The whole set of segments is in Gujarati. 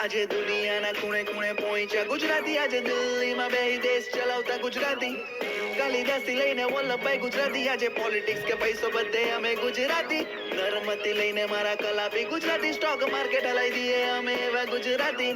આજે દુનિયાના ખૂણે ખૂણે પહોંચ્યા ગુજરાતી, આજે દિલ્હીમાં બેહી દેશ ચલાવતા ગુજરાતી, કાલિદાસથી લઈને વલ્લભભાઈ ગુજરાતી, આજે પોલિટિક્સ કે પૈસો બધે અમે ગુજરાતી, નર્મથી લઈને મારા કલાપી ગુજરાતી, સ્ટોક માર્કેટ હલાઈ દઈએ અમે એવા ગુજરાતી,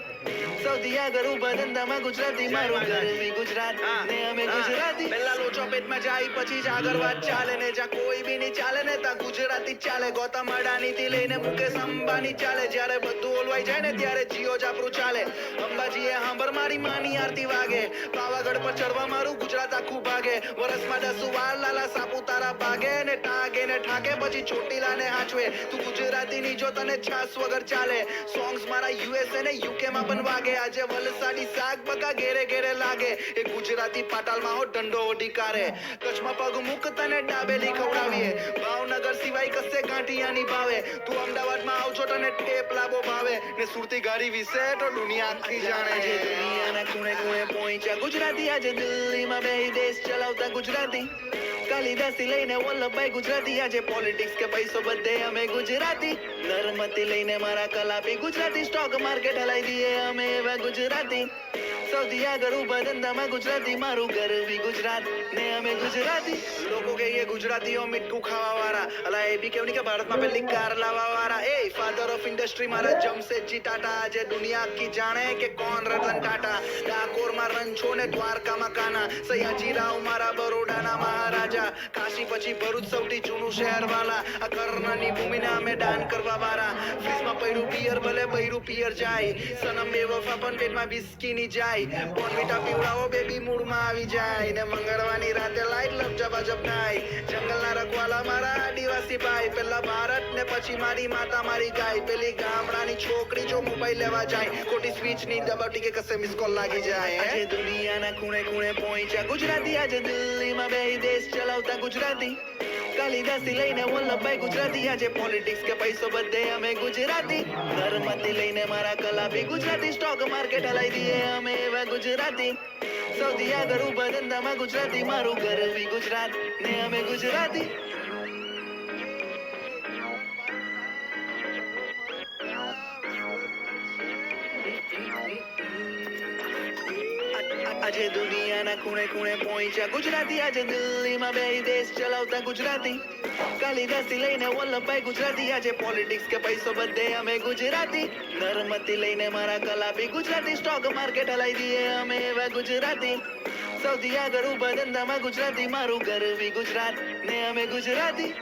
સૌથી આગળ ઉભા ધંધામાં ગુજરાતી, મારું ઘર બી ગુજરાત ને અમે ગુજરાતી, પહેલા લોચો પેટમાં જાય પછી જ આગળ વાત ચાલે ને, જ્યાં કોઈ બી નહીં ચાલે ને ત્યાં ગુજરાતી ચાલે, ગૌતમ અડાણી થી લઈને મુકેશ અંબાણી ચાલે, જ્યારે બધું ઓલવાઈ જાય ને ત્યારે જીઓ જાપરું ચાલે, અંબાજીએ હાંભર મારી માની આરતી વાગે, પાવાગઢ પર ચડવા મારું ગુજરાત આખું ભાગે, વરસમાં 10 વાર લાલા સાપુતારા ભાગે ને ટાગે ને ઠાકે પછી ચોટીલા ને હાચવે, તું ગુજરાતી ની જો તને છાસ વગર ચાલે, સોંગ્સ મારા યુએસએ ને યુકે માં પણ વાગે, આજે વલસાડી શાક બકા ઘેરે ઘેરે લાગે, એ ગુજરાતી પાટાલમાં હો દંડો ઓઢીકારે, કચ્છમાં પગ મૂક તને ડાબેલી ખવડાવીએ, ભાવનગર સિવાય કશે ગાંઠિયાની ભાવે, તું અમદાવાદમાં આવજો તને ટેપ લાંબો ભાવે, ને સુરતી ગાડી વિશે તો દુનિયા આખી જાણે, આજે દુનિયાના ખૂણે ખૂણે પહોંચ્યા ગુજરાતી, આજે દિલ્હીમાં બેહી દેશ ચલાવતા ગુજરાતી, કાલિદાસથી લઈને વલ્લભભાઈ ગુજરાતી, આજે પોલિટિક્સ કે પૈસો બધે અમે ગુજરાતી, નર્મથી લઈને મારા કલાપી ગુજરાતી, સ્ટોક માર્કેટ હલાઈ દઈએ અમે એવા ગુજરાતી, સૌથી આગળ ઉભા ધંધામાં ગુજરાતી, મારું ઘર બી ગુજરાત ને અમે ગુજરાતી, લોકો કહીએ ગુજરાતીઓ મીઠું ખાવા વાળા, અલા એ બી કેવું કે ભારતમાં પહેલી કાર લાવવા વાળા, એ ફાધર ઓફ ઇન્ડસ્ટ્રી મારા જમશેદજી ટાટા, આજે દુનિયા આખી જાણે કે કોણ રતન ટાટા, ડાકોરમાં રણછોડ ને દ્વારકામાં કાના, સયાજી રાવ મારા બરોડાના મહારાજા, કાશી પછી ભરૂચ સૌથી જૂનું શહેર વાલા, આ કર્ણની ભૂમિને અમે દાન કરવા વાળા, ફ્રીજમાં પડ્યું પિયર ભલે બૈરું પિયર જાય, સનમ બેવફા પણ પેટમાં બિસ્કી ની જાય, બોર્નવિટા પીવડાવો બેબી મૂડમાં આવી જાય, ને મંગળવારની રાતે લાઈટ લપજબા જપનાય, જંગલના રખવાલા મારા આદિવાસી ભાઈ, પેલા ભારત ને પછી મારી માતા મારી ગાય, પેલી ગામડાની છોકરી જો મોબાઈલ લેવા જાય, ખોટી સ્વિચ ની દબાવટી કે કસે મિસ કોલ લાગી જાય, આજે દુનિયાના ખૂણે ખૂણે પહોંચ્યા ગુજરાતી, આજે દિલ્હીમાં બેહી દેશ ચલાવતા ગુજરાતી, કાલિદાસથી લઈને વલ્લભભાઈ ગુજરાતી, આજે પોલિટિક્સ કે પૈસો બધે અમે ગુજરાતી, નર્મથી લઈને મારા કલાપી ગુજરાતી, સ્ટોક માર્કેટ હલાઈ દઈએ અમે એવા ગુજરાતી, સૌથી આગળ ઉભા ધંધામાં ગુજરાતી, મારું ઘર બી ગુજરાત ને અમે ગુજરાતી. આજે દુનિયાના ખૂણે ખૂણે પહોંચ્યા ગુજરાતી, આજે દિલ્હીમાં બેહી દેશ ચલાવતા ગુજરાતી, કાલિદાસથી લઈને વલ્લભભાઈ ગુજરાતી, આજે પોલિટિક્સ કે પૈસો બધે અમે ગુજરાતી, નર્મથી લઈને મારા કલાપી ગુજરાતી, સ્ટોક માર્કેટ હલાઈ દઈએ અમે એવા ગુજરાતી, સૌથી આગળ ઉભા ધંધામાં ગુજરાતી, મારું ઘર બી ગુજરાત ને અમે ગુજરાતી.